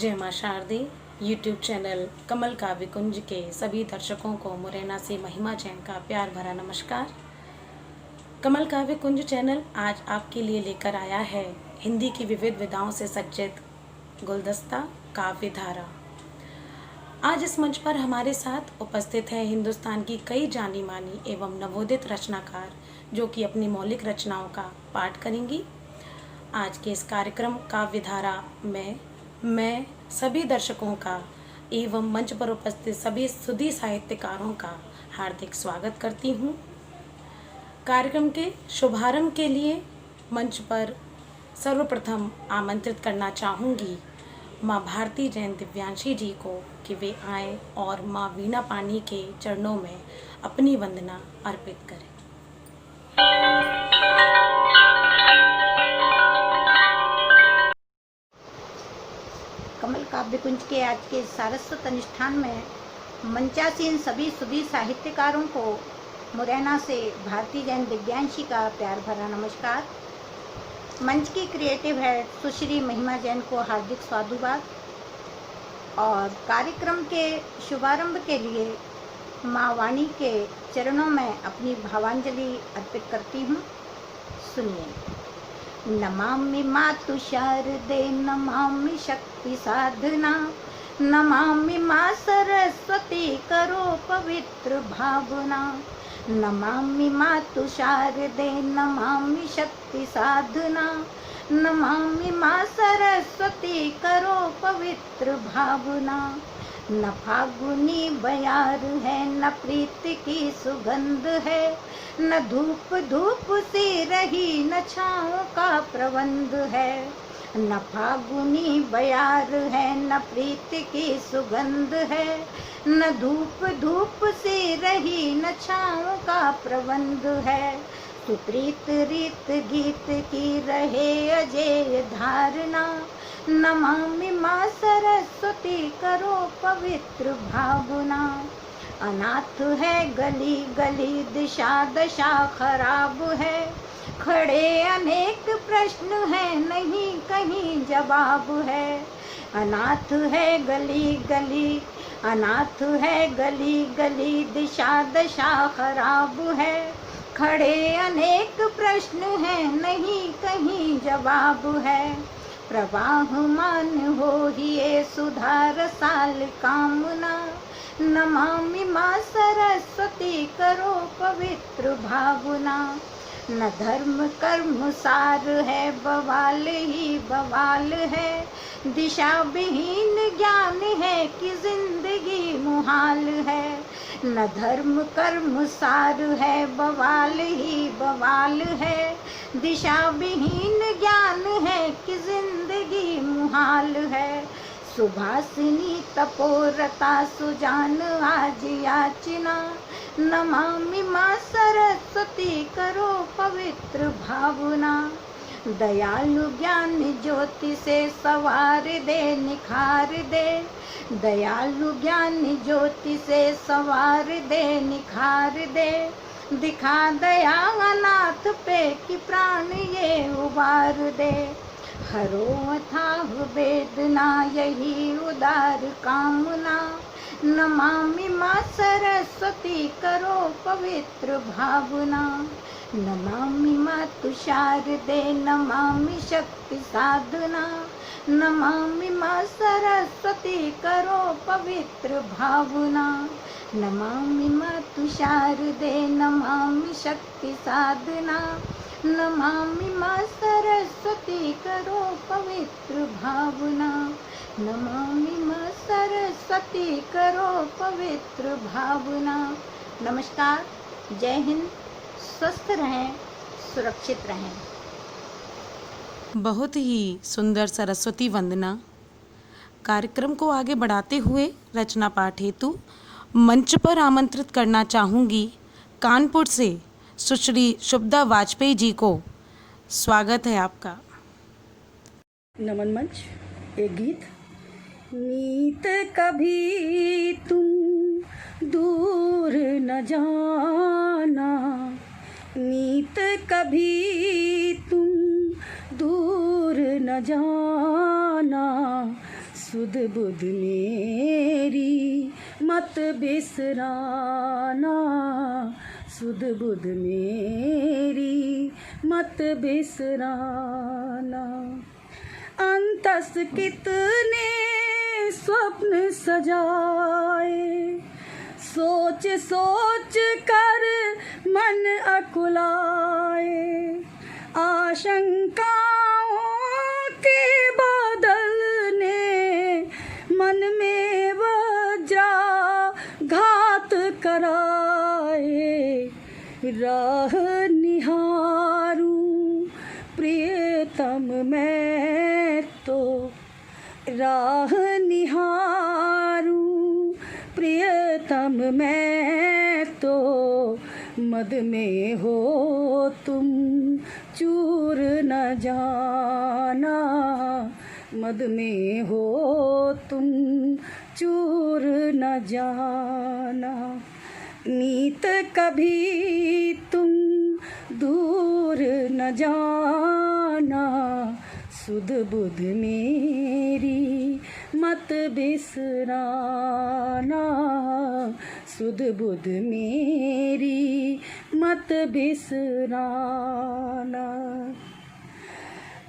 जय माँ शारदे YouTube channel कमल काव्य कुंज के सभी दर्शकों को मुरैना से महिमा जैन का प्यार भरा नमस्कार। कमल काव्य कुंज चैनल आज आपके लिए लेकर आया है हिंदी की विविध विधाओं से सज्जित गुलदस्ता काव्य धारा। आज इस मंच पर हमारे साथ उपस्थित है हिंदुस्तान की कई जानी मानी एवं नवोदित रचनाकार जो कि अपनी मौलिक रचनाओं का पाठ करेंगी। आज के इस कार्यक्रम काव्य धारा में मैं सभी दर्शकों का एवं मंच पर उपस्थित सभी सुधी साहित्यकारों का हार्दिक स्वागत करती हूँ। कार्यक्रम के शुभारंभ के लिए मंच पर सर्वप्रथम आमंत्रित करना चाहूँगी माँ भारती जैन दिव्यांशी जी को कि वे आएँ और माँ वीणा पानी के चरणों में अपनी वंदना अर्पित करें। कमल काव्य कुंज के आज के सारस्वत अनुष्ठान में मंचासीन सभी सुधी साहित्यकारों को मुरैना से भारती जैन दिव्यांशी का प्यार भरा नमस्कार। मंच की क्रिएटिव हेड सुश्री महिमा जैन को हार्दिक साधुवाद और कार्यक्रम के शुभारंभ के लिए माँ वाणी के चरणों में अपनी भावांजलि अर्पित करती हूँ। सुनिए। नमामि मातु शारदे नमामि शक्ति साधना नमामि माँ सरस्वती करो पवित्र भावना नमामि मातु शारदे नमामि शक्ति साधना नमामि माँ सरस्वती करो पवित्र भावना। न फागुनी बयार है न प्रीति की सुगंध है न धूप धूप सी रही न छाँव का प्रबंध है। न फागुनी बयार है न प्रीति की सुगंध है न धूप धूप सी रही न छाँव का प्रबंध है। सुप्रीत रीत गीत की रहे अजय धारणा नमामि माँ सरस्वती करो पवित्र भावना। अनाथ है गली गली दिशा दशा खराब है खड़े अनेक प्रश्न है नहीं कहीं जवाब है। अनाथ है गली गली अनाथ है गली गली दिशा दशा खराब है खड़े अनेक प्रश्न है नहीं कहीं जवाब है। प्रवाहमान हो ये सुधार साल कामना नमामि माँ सरस्वती करो पवित्र भावना। न धर्म कर्म सार है बवाल ही बवाल है दिशा विहीन ज्ञान है कि जिंदगी मुहाल है। न धर्म कर्म सार है बवाल ही बवाल है दिशा विहीन ज्ञान है कि जिंदगी मुहाल है। सुभासिनी तपोरता सुजान आज याचना नमामि माँ सरस्वती करो पवित्र भावना। दयालु ज्ञान ज्योति से सवार दे निखार दे दयालु ज्ञान ज्योति से सवार दे निखार दे दिखा दया अनाथ पे कि प्राण ये उबार दे। हरो अथाह वेदना यही उदार कामना नमामि माँ सरस्वती करो पवित्र भावना। नमामि मातु शारदे नमामि शक्ति साधना नमामि माँ सरस्वती करो पवित्र भावना। नमामि मातु शारदे नमामि शक्ति साधना नमामि माँ सरस्वती करो पवित्र भावना। नमामि माँ सरस्वती करो पवित्र भावना। नमस्कार। जय हिंद। स्वस्थ रहें, सुरक्षित रहें। बहुत ही सुंदर सरस्वती वंदना। कार्यक्रम को आगे बढ़ाते हुए रचना पाठ हेतु मंच पर आमंत्रित करना चाहूँगी कानपुर से सुश्री शुभदा वाजपेयी जी को। स्वागत है आपका। नमन मंच। एक गीत। नीत कभी तुम दूर न जाना नीत कभी तुम दूर न जाना सुध बुध मेरी मत बिसराना, सुध बुध मेरी मत बिसराना। अंतस कितने स्वप्न सजाए, सोच सोच कर मन अकुलाए, आशंकाओं के बादल ने मन में वज्राघात कराए। राह निहारूं प्रियतम मैं तो, राह निहारूं प्रियतम मैं तो, मद में हो तुम चूर न जाना, मद में हो तुम चूर न जाना। नीत कभी तुम दूर न जाना, सुध बुध मेरी मत बिसराना, सुध बुध मेरी मत बिसराना।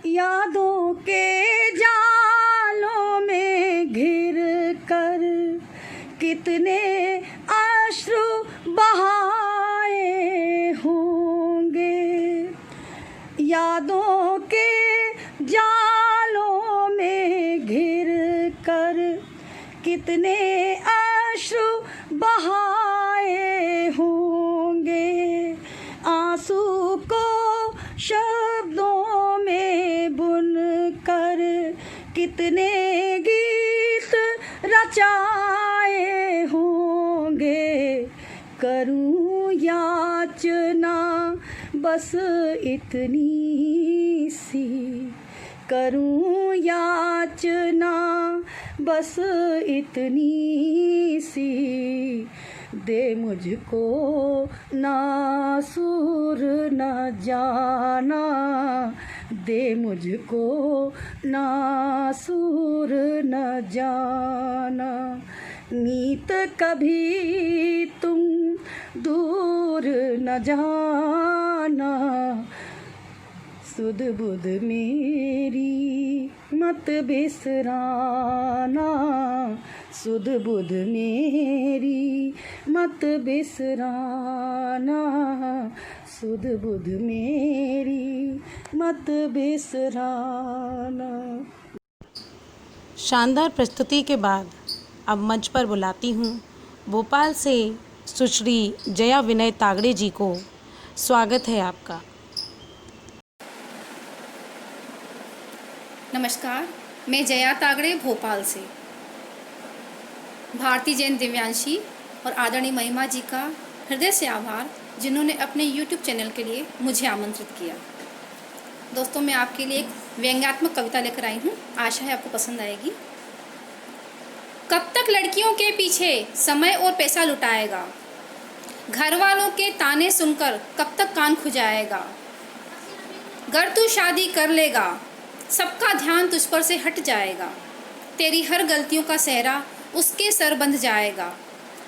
यादों के जालों में घिर कर कितने अश्रु बहाए होंगे, यादों के जालों में घिर कर कितने अश्रु बहाए होंगे। आंसू को शब्दों में बुन कर कितने गीत रचाए होंगे। करूं याचना बस इतनी सी, करूं याचना बस इतनी सी, दे मुझको नासूर न जाना, दे मुझको नासूर न जाना। नीत कभी तुम दूर न जाना, सुध बुध मेरी मत बिसराना, सुध बुध मेरी मत बिसराना, सुध बुध मेरी मत बिसराना। शानदार प्रस्तुति के बाद अब मंच पर बुलाती हूँ भोपाल से सुश्री जया विनय तागड़े जी को। स्वागत है आपका। नमस्कार, मैं जया तागड़े भोपाल से भारती जैन दिव्यांशी और आदरणीय महिमा जी का हृदय से आभार, जिन्होंने अपने YouTube चैनल के लिए मुझे आमंत्रित किया। दोस्तों, मैं आपके लिए एक व्यंग्यात्मक कविता लेकर आई हूँ, आशा है आपको पसंद आएगी। कब तक लड़कियों के पीछे समय और पैसा लुटाएगा, घर वालों के ताने सुनकर कब तक कान खुजाएगा। गर तू शादी कर लेगा, सबका ध्यान तुझ पर से हट जाएगा, तेरी हर गलतियों का सहरा उसके सर बंध जाएगा।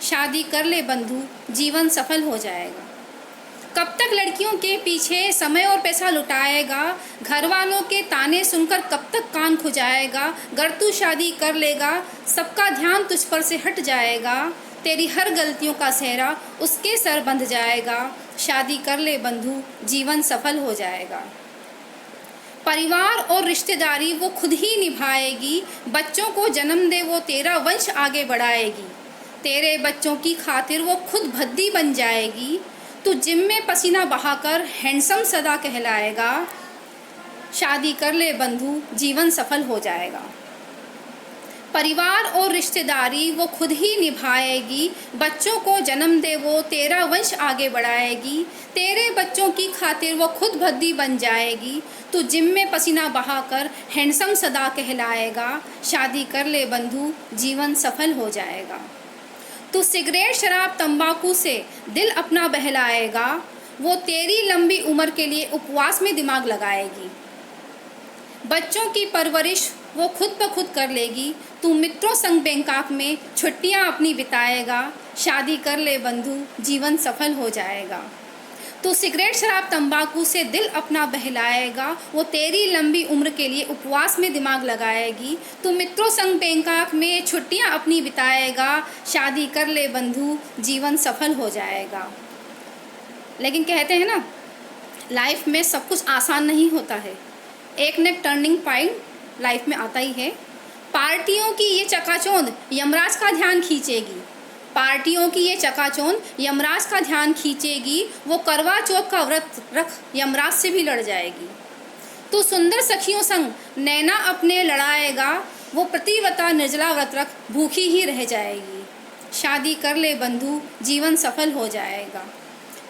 शादी कर ले बंधु, जीवन सफल हो जाएगा। कब तक लड़कियों के पीछे समय और पैसा लुटाएगा, घर वालों के ताने सुनकर कब तक कान खुजाएगा। गर तू शादी कर लेगा, सबका ध्यान तुझ पर से हट जाएगा, तेरी हर गलतियों का सहरा उसके सर बंध जाएगा। शादी कर ले बंधु, जीवन सफल हो जाएगा। परिवार और रिश्तेदारी वो खुद ही निभाएगी, बच्चों को जन्म दे वो तेरा वंश आगे बढ़ाएगी। तेरे बच्चों की खातिर वो खुद भद्दी बन जाएगी, तू जिम में पसीना बहाकर हैंडसम सदा कहलाएगा। शादी कर ले बंधु, जीवन सफल हो जाएगा। परिवार और रिश्तेदारी वो खुद ही निभाएगी, बच्चों को जन्म दे वो तेरा वंश आगे बढ़ाएगी। तेरे बच्चों की खातिर वो खुद भद्दी बन जाएगी, तू जिम में पसीना बहाकर हैंडसम सदा कहलाएगा। शादी कर ले बंधु, जीवन सफल हो जाएगा। तू सिगरेट शराब तंबाकू से दिल अपना बहलाएगा, वो तेरी लंबी उम्र के लिए उपवास में दिमाग लगाएगी। बच्चों की परवरिश वो खुद ब खुद कर लेगी, तू मित्रों संग बैंकॉक में छुट्टियां अपनी बिताएगा, शादी कर ले बंधु जीवन सफल हो जाएगा। तू सिगरेट शराब तंबाकू से दिल अपना बहलाएगा, वो तेरी लंबी उम्र के लिए उपवास में दिमाग लगाएगी। तू मित्रों संग बैंकॉक में छुट्टियां अपनी बिताएगा, शादी कर ले बंधु जीवन सफल हो जाएगा। लेकिन कहते हैं ना, लाइफ में सब कुछ आसान नहीं होता है। एक न एक टर्निंग पॉइंट लाइफ में आता ही है। पार्टियों की ये चकाचौंध यमराज का ध्यान खींचेगी, पार्टियों की ये चकाचौंध यमराज का ध्यान खींचेगी। वो करवा चौथ का व्रत रख यमराज से भी लड़ जाएगी। तू सुंदर सखियों संग नैना अपने लड़ाएगा, वो प्रतिव्रता निर्जला व्रत रख भूखी ही रह जाएगी। शादी कर ले बंधु जीवन सफल हो जाएगा।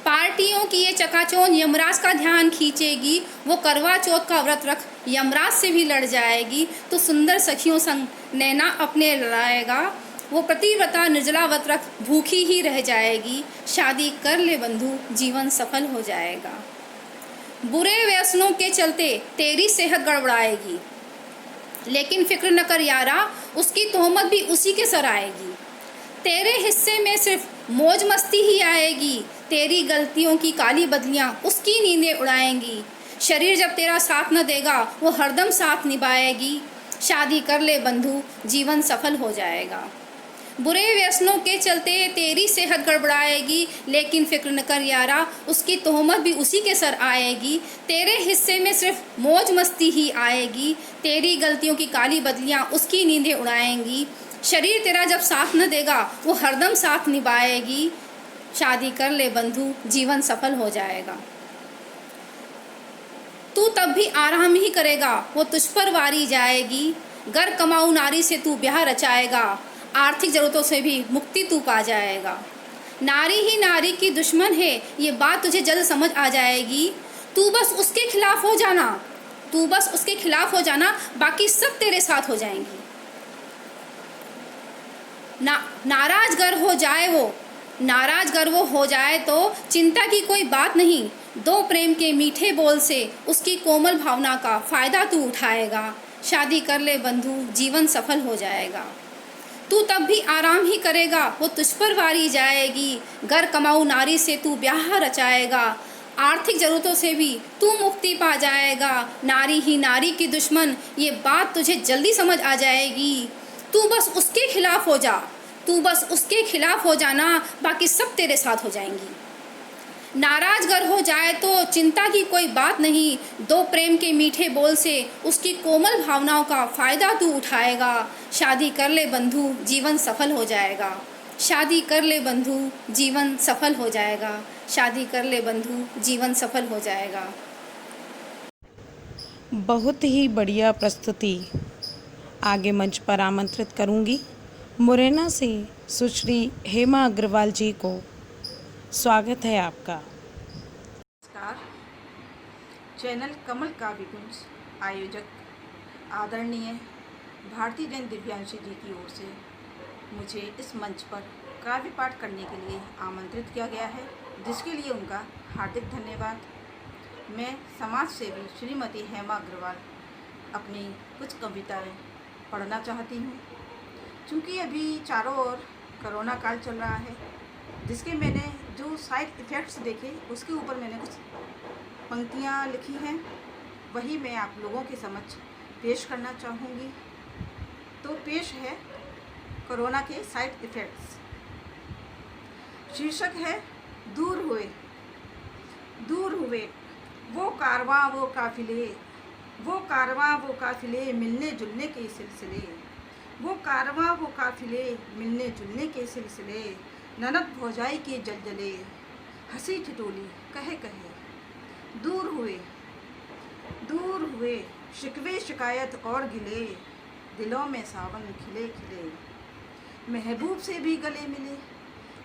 पार्टियों की ये चकाचौंध यमराज का ध्यान खींचेगी, वो करवा चौथ का व्रत रख यमराज से भी लड़ जाएगी। तो सुंदर सखियों संग नैना अपने लड़ाएगा, वो प्रतिव्रता निर्जला व्रत रख भूखी ही रह जाएगी। शादी कर ले बंधु जीवन सफल हो जाएगा। बुरे व्यसनों के चलते तेरी सेहत गड़बड़ाएगी, लेकिन फिक्र न कर यारा, उसकी तोहमत भी उसी के सर आएगी। तेरे हिस्से में सिर्फ मौज मस्ती ही आएगी, तेरी गलतियों की काली बदलियां उसकी नींदें उड़ाएंगी। शरीर जब तेरा साथ न देगा, वो हरदम साथ निभाएगी। शादी कर ले बंधु जीवन सफल हो जाएगा। बुरे व्यसनों के चलते तेरी सेहत गड़बड़ाएगी, लेकिन फिक्र न कर यारा, उसकी तोहमत भी उसी के सर आएगी। तेरे हिस्से में सिर्फ मौज मस्ती ही आएगी, तेरी गलतियों की काली बदलियां उसकी नींदें उड़ाएंगी। शरीर तेरा जब साथ न देगा, वो हरदम साथ निभाएगी। शादी कर ले बंधु जीवन सफल हो जाएगा। तू तब भी आराम ही करेगा, वो तुझ पर वारी जाएगी। घर कमाऊ नारी से तू ब्याह रचाएगा, आर्थिक ज़रूरतों से भी मुक्ति तू पा जाएगा। नारी ही नारी की दुश्मन है, ये बात तुझे जल्द समझ आ जाएगी। तू बस उसके खिलाफ हो जाना, तू बस उसके खिलाफ हो जाना, बाकी सब तेरे साथ हो जाएंगी। नाराज गर हो जाए वो, नाराज गर वो हो जाए तो चिंता की कोई बात नहीं। दो प्रेम के मीठे बोल से उसकी कोमल भावना का फ़ायदा तू उठाएगा। शादी कर ले बंधु जीवन सफल हो जाएगा। तू तब भी आराम ही करेगा, वो तुझ पर वारी जाएगी। घर कमाऊ नारी से तू ब्याह रचाएगा, आर्थिक ज़रूरतों से भी तू मुक्ति पा जाएगा। नारी ही नारी की दुश्मन, ये बात तुझे जल्दी समझ आ जाएगी। तू बस उसके खिलाफ हो जा, तू बस उसके खिलाफ हो जाना, बाकी सब तेरे साथ हो जाएंगी। नाराज घर हो जाए तो चिंता की कोई बात नहीं। दो प्रेम के मीठे बोल से उसकी कोमल भावनाओं का फ़ायदा तू उठाएगा। शादी कर ले बंधु जीवन सफल हो जाएगा। शादी कर ले बंधु जीवन सफल हो जाएगा। शादी कर ले बंधु जीवन सफल हो जाएगा। बहुत ही बढ़िया प्रस्तुति। आगे मंच पर आमंत्रित करूंगी मुरैना से सुश्री हेमा अग्रवाल जी को। स्वागत है आपका। नमस्कार। चैनल कमल काव्य कुंज आयोजक आदरणीय भारती जैन दिव्यांशी जी की ओर से मुझे इस मंच पर काव्य पाठ करने के लिए आमंत्रित किया गया है, जिसके लिए उनका हार्दिक धन्यवाद। मैं समाज सेवी श्रीमती हेमा अग्रवाल अपनी कुछ कविताएं पढ़ना चाहती हूँ। चूँकि अभी चारों ओर कोरोना काल चल रहा है, जिसके मैंने जो साइड इफ़ेक्ट्स देखे उसके ऊपर मैंने कुछ पंक्तियाँ लिखी हैं, वही मैं आप लोगों के समक्ष पेश करना चाहूँगी। तो पेश है कोरोना के साइड इफ़ेक्ट्स। शीर्षक है दूर हुए, दूर हुए वो कारवां वो काफ़िले, वो कारवां वो काफ़िले मिलने जुलने के सिलसिले, वो कारवां वो काफ़िले मिलने जुलने के सिलसिले, ननद भौजाई के जलजले, हंसी ठिठोली कहे कहे। दूर हुए, दूर हुए शिकवे शिकायत और गिले, दिलों में सावन खिले खिले। महबूब से भी गले मिले,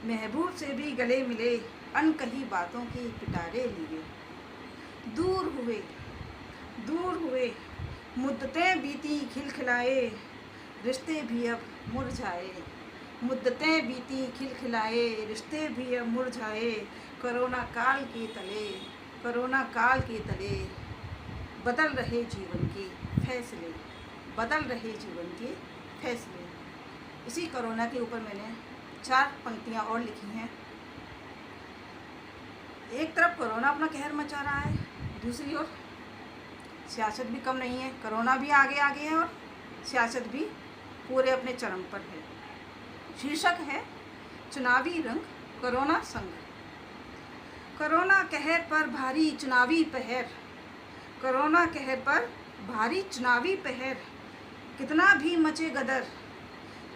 महबूब से भी गले मिले, अनकही बातों की पिटारे लिए। दूर हुए, दूर हुए मुद्दतें बीती खिलखिलाए, रिश्ते भी अब मुरझाए, मुद्दतें बीती खिलखिलाए, रिश्ते भी अब मुरझाए। कोरोना काल के तले, कोरोना काल के तले बदल रहे जीवन के फैसले, बदल रहे जीवन के फैसले। इसी कोरोना के ऊपर मैंने 4 पंक्तियाँ और लिखी हैं। एक तरफ कोरोना अपना कहर मचा रहा है, दूसरी ओर सियासत भी कम नहीं है। कोरोना भी आगे आगे है और सियासत भी पूरे अपने चरम पर है। शीर्षक है चुनावी रंग कोरोना संग। कोरोना कहर पर भारी चुनावी पहर, कोरोना कहर पर भारी चुनावी पहर। कितना भी मचे गदर,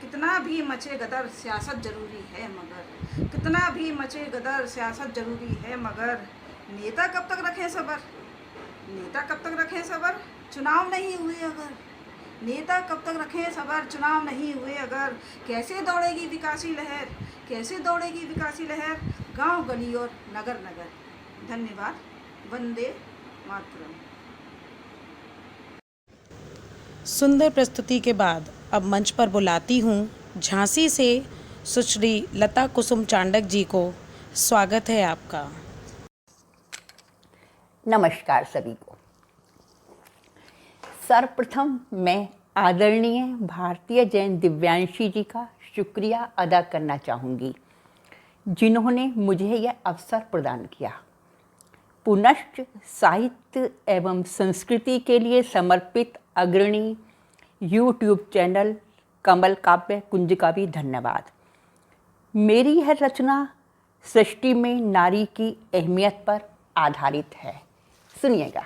कितना भी मचे गदर, सियासत जरूरी है मगर, कितना भी मचे गदर, सियासत जरूरी है मगर। नेता कब तक रखें सबर, नेता कब तक रखें सबर, चुनाव नहीं हुए अगर। नेता कब तक रखें सबर, चुनाव नहीं हुए अगर। कैसे दौड़ेगी विकासी लहर, कैसे दौड़ेगी विकासी लहर, गांव गली और नगर नगर। धन्यवाद। वंदे मातरम। सुंदर प्रस्तुति के बाद अब मंच पर बुलाती हूँ झांसी से सुश्री लता कुसुम चांडक जी को। स्वागत है आपका। नमस्कार सभी को। सर्वप्रथम मैं आदरणीय भारतीय जैन दिव्यांशी जी का शुक्रिया अदा करना चाहूँगी, जिन्होंने मुझे यह अवसर प्रदान किया। पुनश्च साहित्य एवं संस्कृति के लिए समर्पित अग्रणी यूट्यूब चैनल कमल काव्य कुंज का भी धन्यवाद। मेरी यह रचना सृष्टि में नारी की अहमियत पर आधारित है। सुनिएगा।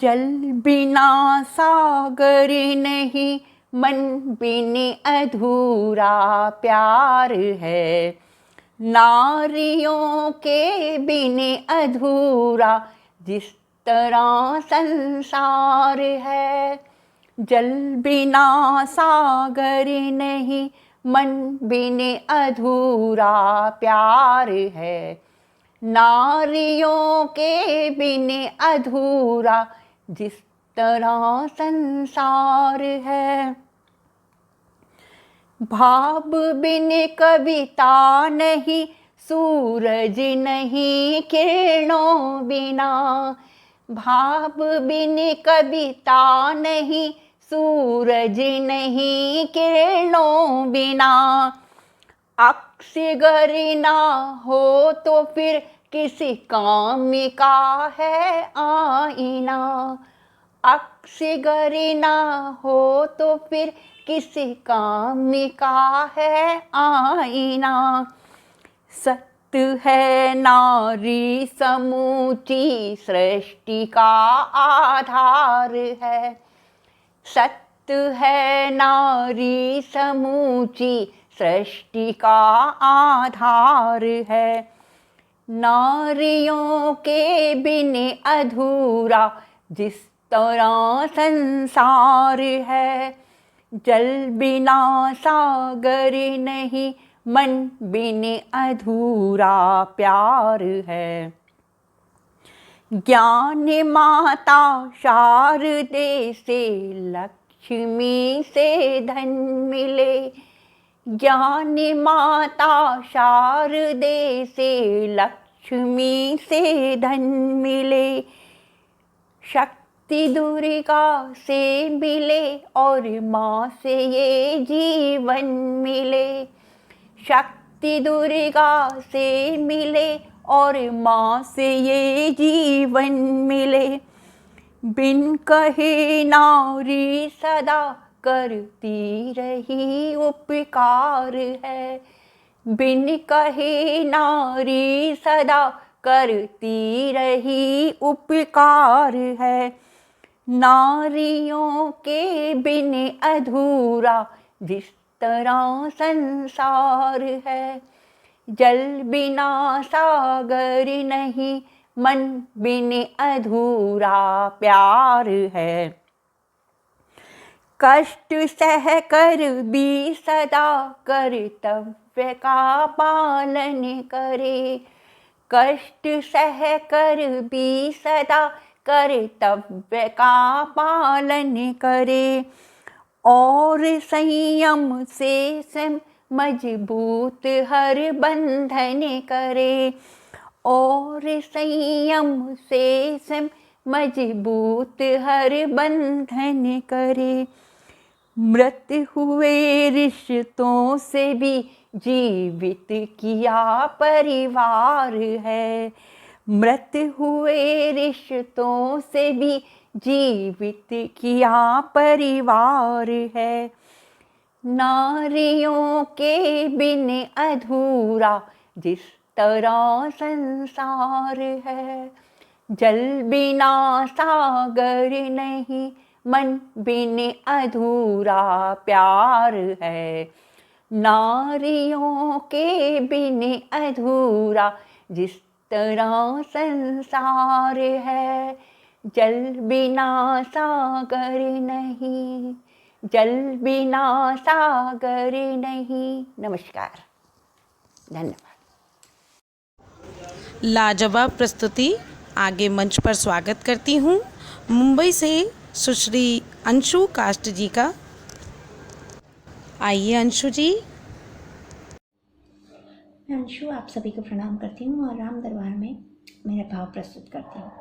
जल बिना सागर नहीं, मन बिने अधूरा प्यार है। नारियों के बिने अधूरा जिस तरह संसार है। जल बिना सागर नहीं, मन बिने अधूरा प्यार है। नारियों के बिने अधूरा जिस तरह संसार है। भाव बिन कविता नहीं, सूरज नहीं किरणों बिना। भाव बिन कविता नहीं, सूरज नहीं किरणों बिना। अक्सगर ना हो तो फिर किसी काम का है आईना। अक्सगर ना हो तो फिर किसी काम का है आईना। सत्य है नारी समूची सृष्टि का आधार है। सत्य है नारी समूची सृष्टि का आधार है। नारियों के बिने अधूरा जिस तरह संसार है। जल बिना सागर नहीं, मन बिने अधूरा प्यार है। ज्ञान माता शारदे से लक्ष्मी से धन मिले। ज्ञान माता शारदे से लक्ष्मी से धन मिले। शक्ति दुर्गा से मिले और माँ से ये जीवन मिले। शक्ति दुर्गा से मिले और माँ से ये जीवन मिले। बिन कहे नारी सदा करती रही उपकार है। बिन कहे नारी सदा करती रही उपकार है। नारियों के बिन अधूरा जिस तरह संसार है। जल बिना सागर नहीं, मन बिन अधूरा प्यार है। कष्ट सह कर भी सदा कर्तव्य का पालन करे। कष्ट सह कर भी सदा कर्तव्य का पालन करे। और संयम से मजबूत हर बंधन करे। और संयम से मजबूत हर बंधन करे। मृत हुए रिश्तों से भी जीवित किया परिवार है। मृत हुए रिश्तों से भी जीवित किया परिवार है। नारियों के बिन अधूरा जिस तरह संसार है। जल बिना सागर नहीं, मन बिन अधूरा प्यार है। नारियों के बिन अधूरा जिस तरह संसार है। जल बिना सागर नहीं, जल बिना सागर नहीं। नमस्कार, धन्यवाद। लाजवाब प्रस्तुति। आगे मंच पर स्वागत करती हूँ मुंबई से सुश्री अंशु काष्ट जी का। आइए अंशु जी। मैं अंशु आप सभी को प्रणाम करती हूँ और राम दरबार में मेरा भाव प्रस्तुत करती हूँ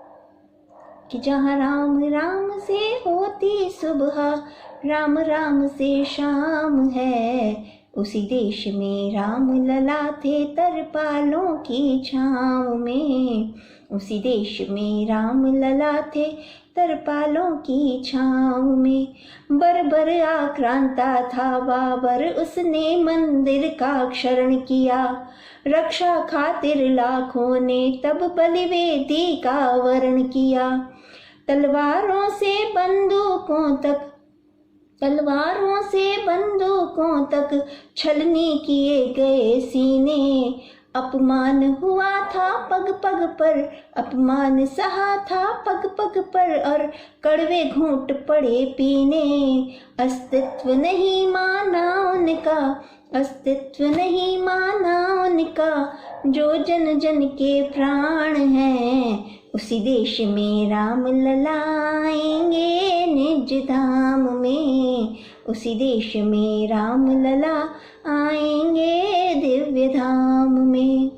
कि जहाँ राम राम से होती सुबह, राम राम से शाम है, उसी देश में राम लला थे तरपालों की छाँव में। उसी देश में राम लला थे तरपालों की छाँव में। बर्बर आक्रांता था बाबर, उसने मंदिर का क्षरण किया। रक्षा खातिर लाखों ने तब बलिवेदी का वरण किया। तलवारों से बंदूकों तक छलनी किए गए सीने। अपमान हुआ था पग पग पर, अपमान सहा था पग पग पर, और कड़वे घूंट पड़े पीने। अस्तित्व नहीं माना उनका, अस्तित्व नहीं माना उनका, जो जन जन के प्राण हैं। उसी देश में राम ललाएंगे निज धाम में। उसी देश में राम लला आएंगे दिव्य धाम में।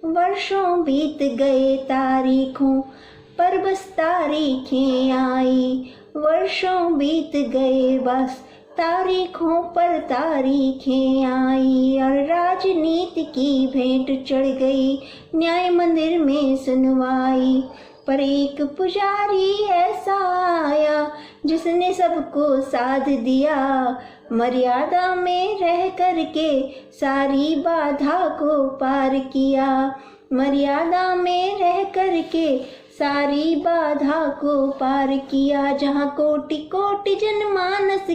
वर्षों बीत गए तारीखों पर बस तारीखें आई। वर्षों बीत गए बस तारीखों पर तारीखें आई। और राजनीति की भेंट चढ़ गई न्याय मंदिर में सुनवाई। पर एक पुजारी ऐसा आया जिसने सबको साध दिया। मर्यादा में रह करके सारी बाधा को पार किया। मर्यादा में रह करके सारी बाधा को पार किया। जहाँ कोटि कोटि जनमानस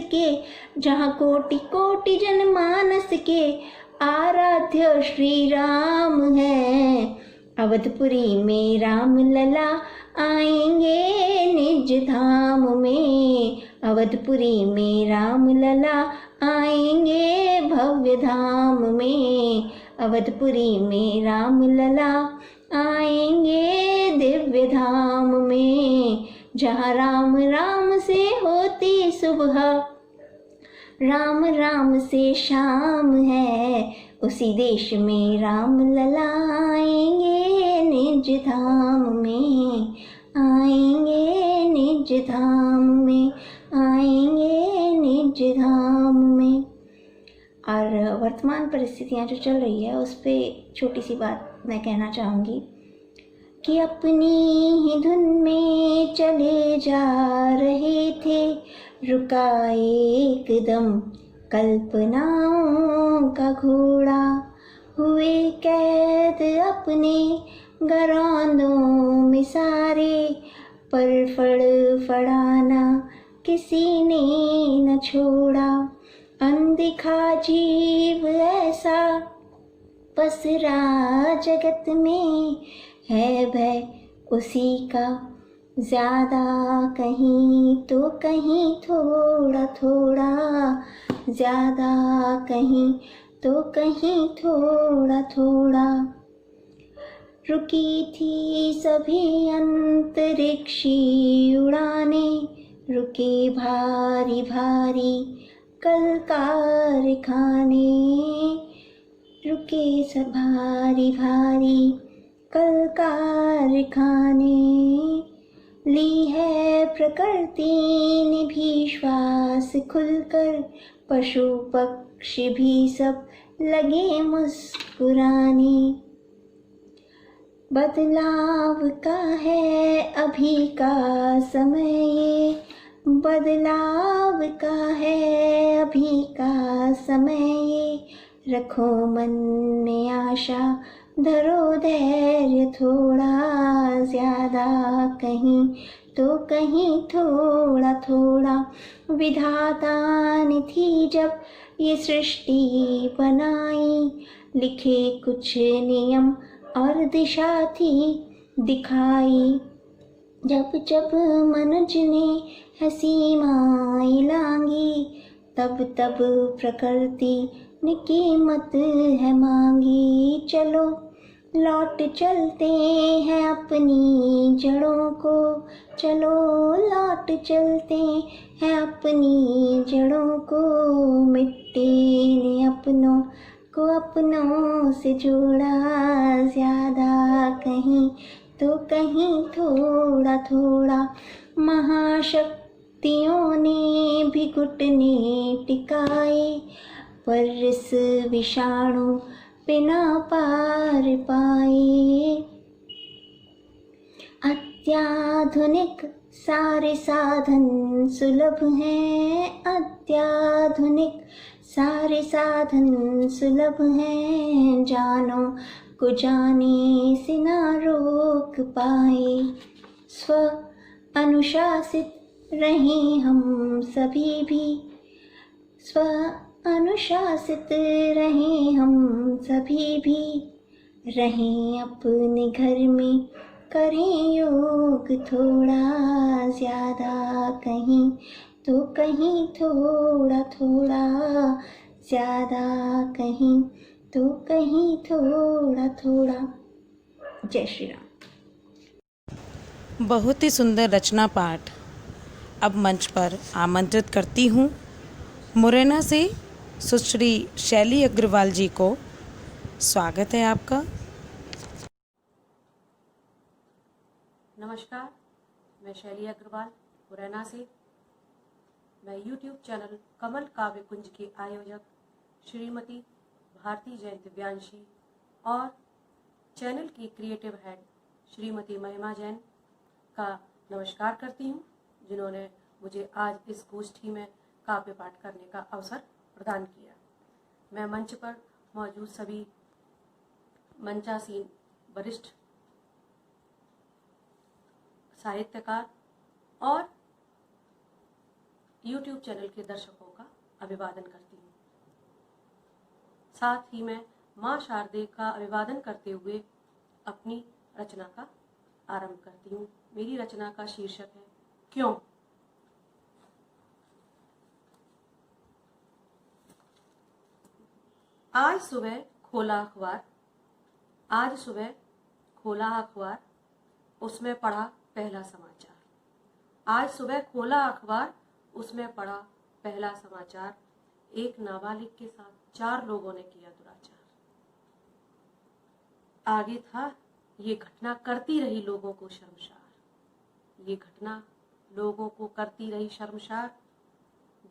के आराध्य श्री राम है। अवधपुरी में राम लला आएंगे निज धाम में। अवधपुरी में राम लला आएंगे भव्य धाम में। अवधपुरी में राम लला आएंगे दिव्य धाम में। जहाँ राम राम से होती सुबह, राम राम से शाम है, उसी देश में राम लला आएंगे निज धाम में। आएंगे निज धाम में, आएंगे निज धाम में। और वर्तमान परिस्थितियाँ जो चल रही है उस पर छोटी सी बात मैं कहना चाहूँगी कि अपनी ही धुन में चले जा रहे थे, रुका एकदम कल्पनाओं का घोड़ा। हुए कैद अपने घरौंदों में सारे, पर फड़फड़ाना किसी ने न छोड़ा। अनदिखा जीव ऐसा पसरा जगत में, है भय उसी का ज़्यादा कहीं तो कहीं थोड़ा थोड़ा। ज़्यादा कहीं तो कहीं थोड़ा थोड़ा। रुकी थी सभी अंतरिक्षी उड़ाने, रुके भारी भारी कल कारखाने। रुके सब भारी भारी कल कारखाने। ली है प्रकृति ने भी श्वास खुलकर, पशु पक्षी भी सब लगे मुस्कुराने। बदलाव का है अभी का समय ये, बदलाव का है अभी का समय ये। रखो मन में आशा, धरो धैर्य थोड़ा, ज़्यादा कहीं तो कहीं थोड़ा थोड़ा। विधाता ने थी जब ये सृष्टि बनाई, लिखे कुछ नियम और दिशा थी दिखाई। जब जब मनुज ने है सीमाएं लांगी, तब तब प्रकृति ने कीमत है मांगी। चलो लौट चलते हैं अपनी जड़ों को, चलो लौट चलते हैं अपनी जड़ों को। मिट्टी ने अपनों को अपनों से जोड़ा, ज़्यादा कहीं तो कहीं थोड़ा थोड़ा। महाशक्तियों ने भी घुटने टिकाए, पर इस विषाणु पे ना पार पाए। अत्याधुनिक सारे साधन सुलभ हैं, अत्याधुनिक सारे साधन सुलभ हैं। जानो को जाने से ना रोक पाए। स्व अनुशासित रहें हम सभी भी, स्व अनुशासित रहें हम सभी भी। रहें अपने घर में, करें योग थोड़ा, ज़्यादा कहीं तो कहीं थोड़ा थोड़ा, ज़्यादा कहीं तो कहीं थोड़ा थोड़ा। जय श्री राम। बहुत ही सुंदर रचना पाठ। अब मंच पर आमंत्रित करती हूँ मुरैना से सुश्री शैली अग्रवाल जी को। स्वागत है आपका। नमस्कार, मैं शैली अग्रवाल मुरैना से। मैं YouTube चैनल कमल काव्य कुंज के आयोजक श्रीमती भारती जैन दिव्यांशी और चैनल की क्रिएटिव हेड श्रीमती महिमा जैन का नमस्कार करती हूँ, जिन्होंने मुझे आज इस गोष्ठी में काव्य पाठ करने का अवसर प्रदान किया। मैं मंच पर मौजूद सभी मंचासीन वरिष्ठ साहित्यकार और YouTube चैनल के दर्शकों का अभिवादन करती हूँ। साथ ही मैं माँ शारदे का अभिवादन करते हुए अपनी रचना का आरंभ करती हूँ। मेरी रचना का शीर्षक है क्यों। आज सुबह खोला अखबार, आज सुबह खोला अखबार, उसमें पढ़ा पहला समाचार। आज सुबह खोला अखबार, उसमें पढ़ा पहला समाचार। एक नाबालिग के साथ 4 लोगों ने किया दुराचार। आगे था, ये घटना करती रही लोगों को शर्मसार। ये घटना लोगों को करती रही शर्मसार।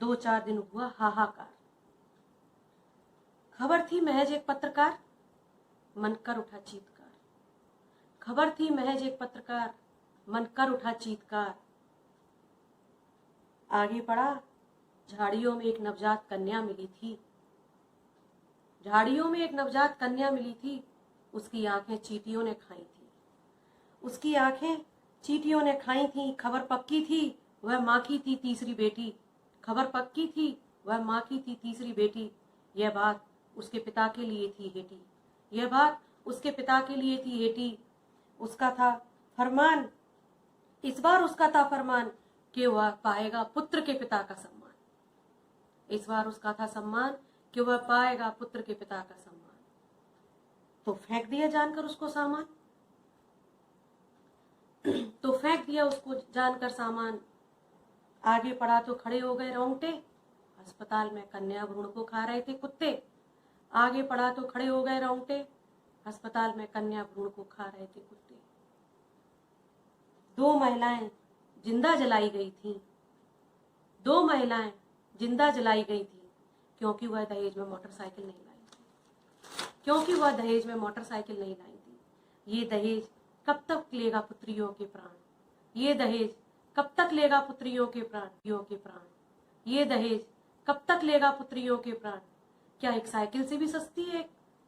2-4 दिन हुआ हाहाकार। खबर थी महज एक पत्रकार, मन कर उठा चीतकार। खबर थी महज एक पत्रकार, मन कर उठा चीतकार। आगे पढ़ा, झाड़ियों में एक नवजात कन्या मिली थी। झाड़ियों में एक नवजात कन्या मिली थी। उसकी आंखें चींटियों ने खाई थी। उसकी आंखें चींटियों ने खाई थी। खबर पक्की थी, वह माँ की थी तीसरी बेटी। खबर पक्की थी, वह माँ की थी तीसरी बेटी। यह बात उसके पिता के लिए थी हेठी। यह बात उसके पिता के लिए थी हेठी। उसका था फरमान, इस बार उसका था फरमान कि वह पाएगा पुत्र के पिता का सम्मान। इस बार उसका था सम्मान कि वह पाएगा पुत्र के पिता का सम्मान। तो फेंक दिया जानकर उसको सामान, तो फेंक दिया उसको जानकर सामान। आगे पढ़ा तो खड़े हो गए रोंगटे, अस्पताल में कन्या भ्रूण को खा रहे थे कुत्ते। आगे पढ़ा तो खड़े हो गए रोंगटे, अस्पताल में कन्या भ्रूण को खा रहे थे कुत्ते। 2 महिलाएं जिंदा जलाई गई थी। 2 महिलाएं जिंदा जलाई गई थी क्योंकि वह दहेज में मोटरसाइकिल नहीं लाई थी, क्योंकि वह दहेज में मोटरसाइकिल नहीं लाई थी। ये दहेज कब तक लेगा पुत्रियों के प्राण, ये दहेज कब तक लेगा पुत्रियों के प्राण, ये दहेज कब तक लेगा पुत्रियों के प्राण। क्या एक साइकिल से भी सस्ती है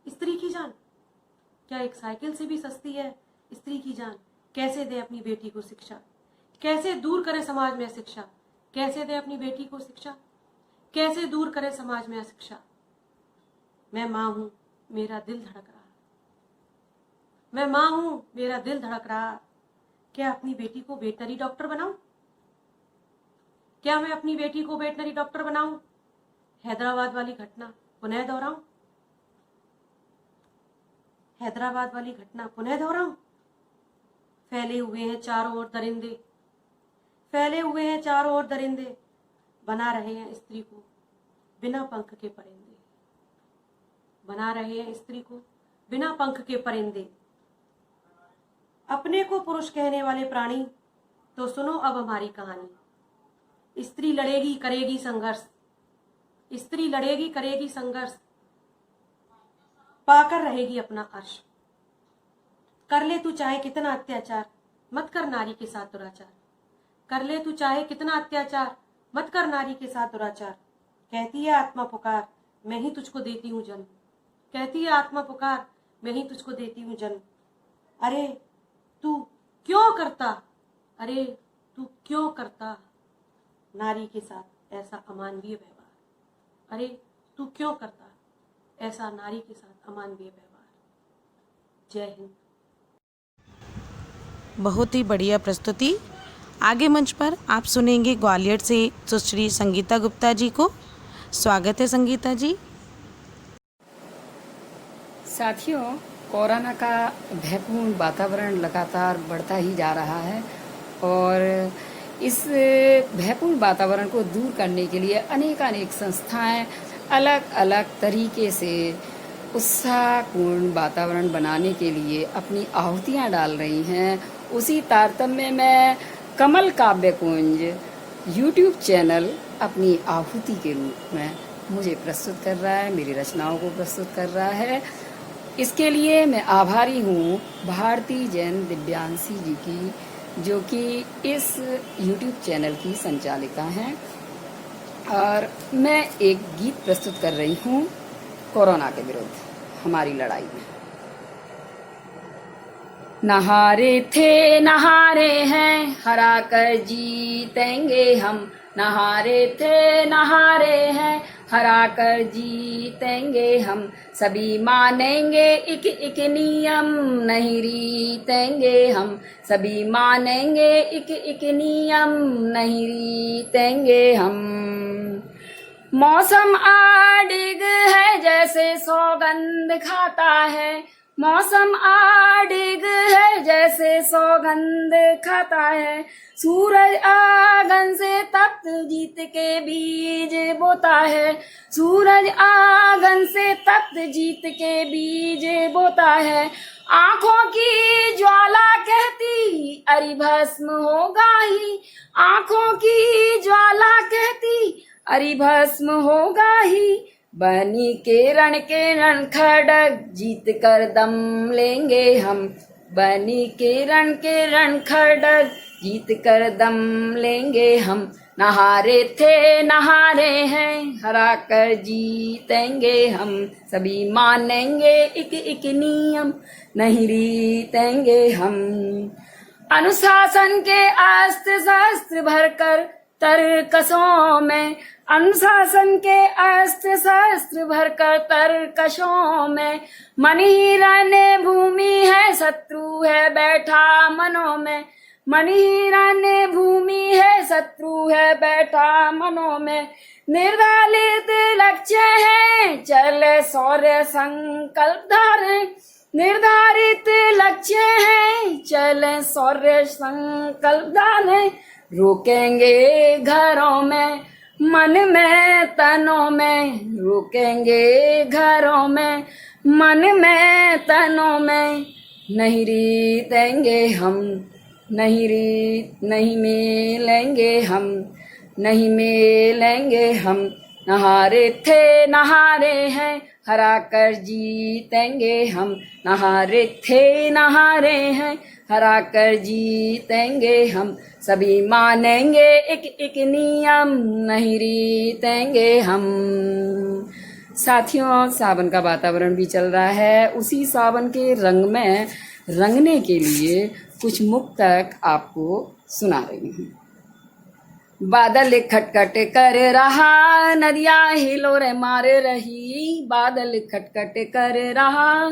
स्त्री की जान? क्या एक साइकिल से भी सस्ती है स्त्री की जान? कैसे दे अपनी बेटी को शिक्षा, कैसे दूर करे समाज में शिक्षा, कैसे दे अपनी बेटी को शिक्षा, कैसे दूर करे समाज में शिक्षा। मैं माँ हूं, मेरा दिल धड़क रहा, मैं माँ हूं, मेरा दिल धड़क रहा। क्या अपनी बेटी को वेटनरी डॉक्टर बनाऊं? क्या मैं अपनी बेटी को वेटनरी डॉक्टर बनाऊं? हैदराबाद वाली घटना पुनः दोहराऊं? हैदराबाद वाली घटना पुनः दोहराऊं? फैले हुए हैं चारों ओर दरिंदे, फैले हुए हैं चारों ओर दरिंदे, बना रहे हैं स्त्री को बिना पंख के परिंदे, बना रहे हैं स्त्री को बिना पंख के परिंदे। अपने को पुरुष कहने वाले प्राणी, तो सुनो अब हमारी कहानी। स्त्री लड़ेगी करेगी संघर्ष, स्त्री लड़ेगी करेगी संघर्ष, पाकर रहेगी अपना अर्श। कर ले तू चाहे कितना अत्याचार, मत कर नारी के साथ दुराचार। कर ले तू चाहे कितना अत्याचार, मत कर नारी के साथ दुराचार। कहती है आत्मा पुकार, मैं ही तुझको देती हूँ जन्म। कहती है आत्मा पुकार, मैं ही तुझको देती हूँ जन्म। अरे तू क्यों करता, अरे तू क्यों करता नारी के साथ ऐसा अमानवीय व्यवहार। अरे तू क्यों करता ऐसा नारी के साथ अमानवीय व्यवहार। जय हिंद। बहुत ही बढ़िया प्रस्तुति। आगे मंच पर आप सुनेंगे ग्वालियर से सुश्री संगीता गुप्ता जी को। स्वागत है संगीता जी। साथियों, कोरोना का भयपूर्ण वातावरण लगातार बढ़ता ही जा रहा है और इस भयपूर्ण वातावरण को दूर करने के लिए अनेक संस्थाएं अलग अलग तरीके से उत्साहपूर्ण वातावरण बनाने के लिए अपनी आहुतियां डाल रही हैं। उसी तारतम्य में कमल काव्य कुंज यूट्यूब चैनल अपनी आहुति के रूप में मुझे प्रस्तुत कर रहा है, मेरी रचनाओं को प्रस्तुत कर रहा है। इसके लिए मैं आभारी हूँ भारती जैन दिव्यांशी जी की, जो कि इस यूट्यूब चैनल की संचालिका हैं। और मैं एक गीत प्रस्तुत कर रही हूँ कोरोना के विरुद्ध हमारी लड़ाई में। नहारे थे नहारे हैं, हरा कर जीतेंगे हम। नहारे थे नहारे हैं, हरा कर जीतेंगे हम। सभी मानेंगे एक एक नियम, नहीं रीतेंगे हम। सभी मानेंगे एक एक नियम, नहीं रीतेंगे हम। मौसम आडिग है जैसे सौगंध खाता है। मौसम आडिग है जैसे सौगंध खाता है। सूरज आंगन से तप्त जीत के बीज बोता है। सूरज आंगन से तप्त जीत के बीज बोता है। आंखों की ज्वाला कहती अरि भस्म होगा ही। आंखों की ज्वाला कहती अरि भस्म होगा ही। बनी के रण खड़ग जीत कर दम लेंगे हम। बनी के रण खड़ग जीत कर दम लेंगे हम। नहारे थे नहारे हैं, हरा कर जीतेंगे हम। सभी मानेंगे एक एक नियम, नहीं रीतेंगे हम। अनुशासन के अस्त्र शस्त्र भरकर तरकसों में। अनुशासन के अस्त्र शस्त्र भरकर तरकशों में। मन ही रहने भूमि है, शत्रु है बैठा मनों में। मन ही रहने भूमि है, शत्रु है बैठा मनों में। निर्धारित लक्ष्य है, चले शौर्य संकल्प धारे। निर्धारित लक्ष्य है, चले शौर्य संकल्प धारे। रोकेंगे घरों में, मन में तनों में। रोकेंगे घरों में, मन में तनों में। नहीं रीतेंगे हम। नहीं रीत नहीं मिलेंगे हम, नहीं मिलेंगे हम। नहारे थे नहारे हैं, हरा कर जीतेंगे हम। नहारे थे नहारे हैं, हरा कर जीतेंगे हम। सभी मानेंगे एक एक नियम, नहीं रीतेंगे हम। साथियों, सावन का वातावरण भी चल रहा है। उसी सावन के रंग में रंगने के लिए कुछ मुक्तक आपको सुना रही हूँ। बादल खटखट कर रहा, नदियाँ हिलोरे मार रही। बादल खटखट कर रहा,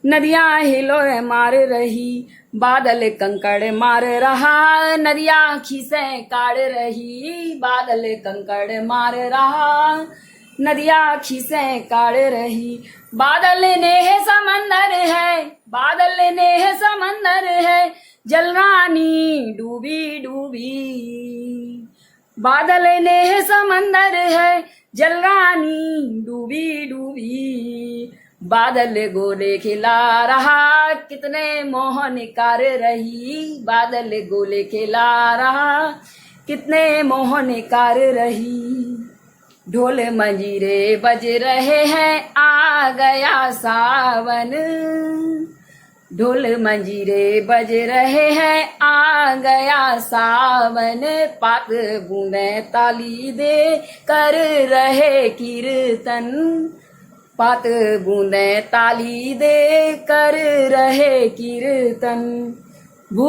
नदियाँ हिलोरे मार रही। बादल कंकड़ मार रहा, नदियाँ खीसें काढ़ रही। बादल कंकड़ मार रहा, नदियाँ खीसें काढ़ रही। बादल नेह समंदर है, बादल नेह समंदर है, जल रानी डूबी डूबी। बादल नेह समंदर है, जल रानी डूबी डूबी। बादल गोले खिला रहा, कितने मोहन कार रही। बादल गोले खिला रहा, कितने मोहन कार रही। ढोल मंजीरे बज रहे हैं, आ गया सावन। ढोल मंजीरे बज रहे हैं, आ गया सावन। पात बूंदे ताली दे कर रहे कीर्तन। पात बूंदे ताली दे कर रहे कीर्तन। भू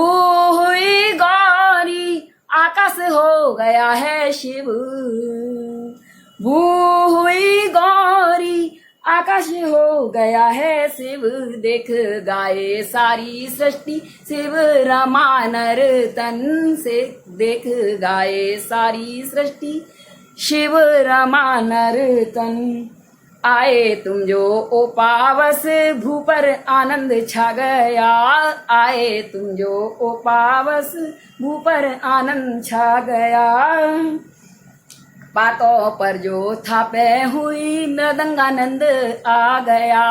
हुई गौरी, आकाश हो गया है शिव। भू हुई गौरी, आकाश हो गया है शिव। देख गाए सारी सृष्टि, शिव रमा नर्तन से। देख गाए सारी सृष्टि, शिव रमा नर्तन। आए तुम जो ओ पावस, भू पर आनंद छा गया। आए तुम जो ओ पावस, भू पर आनंद छा गया। पातों पर जो थापे हुई, मृदंगानंद आ गया।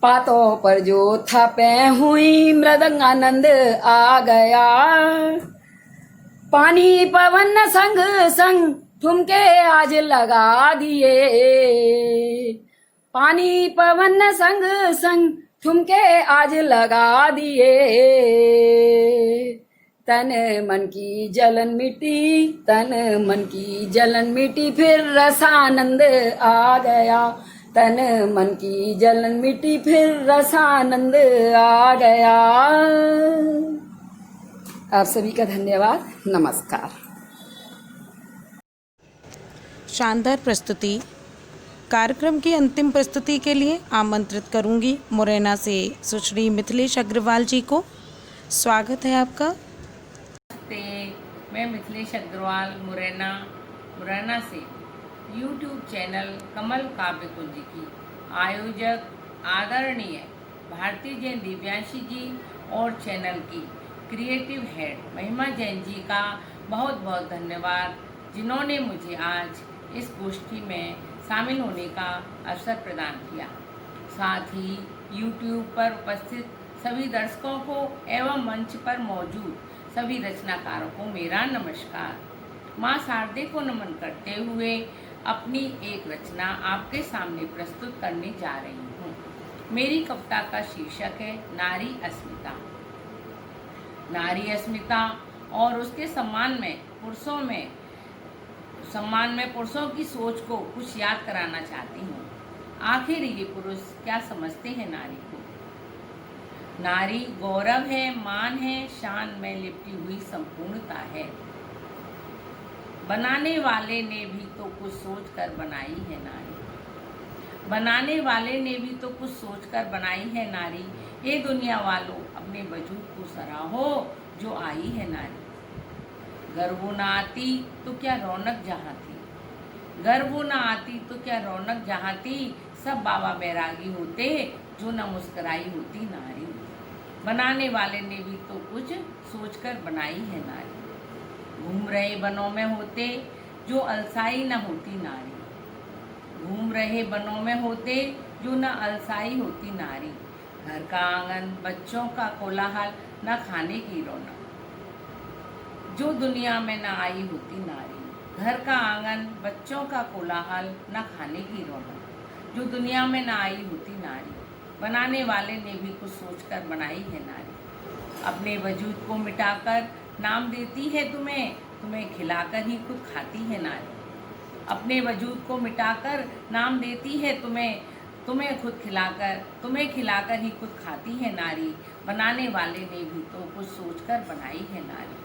पातों पर जो थापे हुई, मृदंगानंद आ गया। पानी पवन संग संग ठुमके आज लगा दिए। पानी पवन संग संग ठुमके आज लगा दिए। तन मन की जलन मिटी, तन मन की जलन मिटी, फिर रसानंद आ गया। तन मन की जलन मिटी, फिर रसानंद आ गया। आप सभी का धन्यवाद। नमस्कार। शानदार प्रस्तुति। कार्यक्रम की अंतिम प्रस्तुति के लिए आमंत्रित करूंगी मुरैना से सुश्री मिथिलेश अग्रवाल जी को। स्वागत है आपका। मैं मिथिलेश अग्रवाल मुरैना से YouTube चैनल कमल काव्य कुंज की आयोजक आदरणीय भारती जैन दिव्यांशी जी और चैनल की क्रिएटिव हेड महिमा जैन जी का बहुत बहुत धन्यवाद, जिन्होंने मुझे आज इस गोष्ठी में शामिल होने का अवसर प्रदान किया। साथ ही YouTube पर उपस्थित सभी दर्शकों को एवं मंच पर मौजूद सभी रचनाकारों को मेरा नमस्कार। माँ शारदे को नमन करते हुए अपनी एक रचना आपके सामने प्रस्तुत करने जा रही हूँ। मेरी कविता का शीर्षक है नारी अस्मिता। नारी अस्मिता और उसके सम्मान में पुरुषों की सोच को कुछ याद कराना चाहती हूँ। आखिर ये पुरुष क्या समझते हैं नारी को। नारी गौरव है, मान है, शान में लिपटी हुई संपूर्णता है। बनाने वाले ने भी तो कुछ सोच कर बनाई है नारी। बनाने वाले ने भी तो कुछ सोच कर बनाई है नारी। ये दुनिया वालों अपने वजूद को सराहो जो आई है नारी। घर वो ना आती तो क्या रौनक जहाँ थी। घर वो ना आती तो क्या रौनक जहाँ थी। सब बाबा बैरागी होते जो न मुस्कुराई होती नारी। बनाने वाले ने भी तो कुछ सोचकर बनाई है नारी। घूम रहे बनों में होते जो अलसाई न होती नारी। घूम रहे बनों में होते जो न अलसाई होती नारी। घर का आंगन, बच्चों का कोलाहल, न खाने की रौनक। जो दुनिया में न आई होती नारी, घर का आंगन बच्चों का कोलाहल न खाने की रौनक। जो दुनिया में न आई होती नारी, बनाने वाले ने भी कुछ सोचकर बनाई है नारी। अपने वजूद को मिटाकर नाम देती है तुम्हें, तुम्हें खिलाकर ही खुद खाती है नारी। अपने वजूद को मिटाकर नाम देती है तुम्हें, तुम्हें खिलाकर ही खुद खाती है नारी। बनाने वाले ने भी तो कुछ सोचकर बनाई है नारी।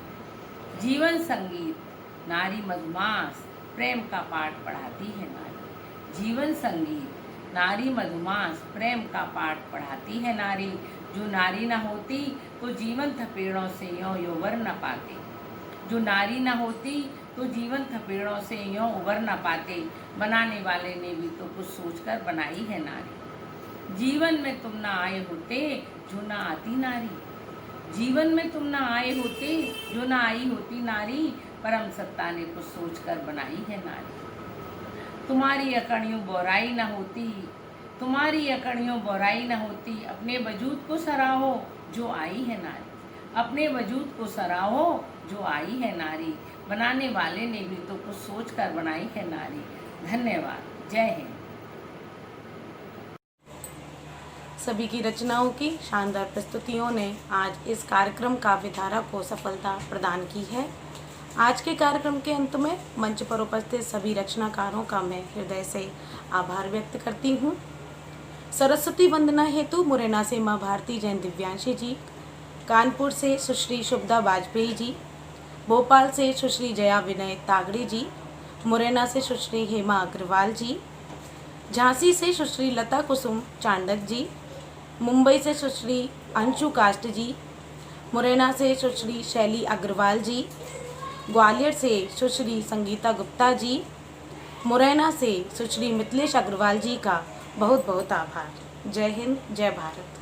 जीवन संगीत नारी मधुमास प्रेम का पाठ पढ़ाती है नारी। जीवन संगीत नारी मधुमास प्रेम का पाठ पढ़ाती है नारी। जो नारी न होती तो जीवन थपेड़ों से यों उबर न पाते। जो नारी न होती तो जीवन थपेड़ों से यों उबर न पाते। बनाने वाले ने भी तो कुछ सोचकर बनाई है नारी। जीवन में तुम न आए होते जो न आती नारी। जीवन में तुम न आए होते जो न आई होती नारी। परम सत्ता ने कुछ सोचकर बनाई है नारी। तुम्हारी अकड़ियों बोराई न होती, तुम्हारी अकड़ियों बोराई न होती। अपने वजूद को सराहो जो आई है नारी। अपने वजूद को सराहो जो आई है नारी। बनाने वाले ने भी तो कुछ सोच कर बनाई है नारी। धन्यवाद। जय हिंद। सभी की रचनाओं की शानदार प्रस्तुतियों ने आज इस कार्यक्रम काव्यधारा को सफलता प्रदान की है। आज के कार्यक्रम के अंत में मंच पर उपस्थित सभी रचनाकारों का मैं हृदय से आभार व्यक्त करती हूँ। सरस्वती वंदना हेतु मुरैना से माँ भारती जैन दिव्यांशी जी, कानपुर से सुश्री शुभदा वाजपेयी जी, भोपाल से सुश्री जया विनय तागड़े जी, मुरैना से सुश्री हेमा अग्रवाल जी, झांसी से सुश्री लता कुसुम चांडक जी, मुंबई से सुश्री अंशु काष्ट जी, मुरैना से सुश्री शैली अग्रवाल जी, ग्वालियर से सुश्री संगीता गुप्ता जी, मुरैना से सुश्री मिथिलेश अग्रवाल जी का बहुत बहुत आभार। जय हिंद, जय भारत।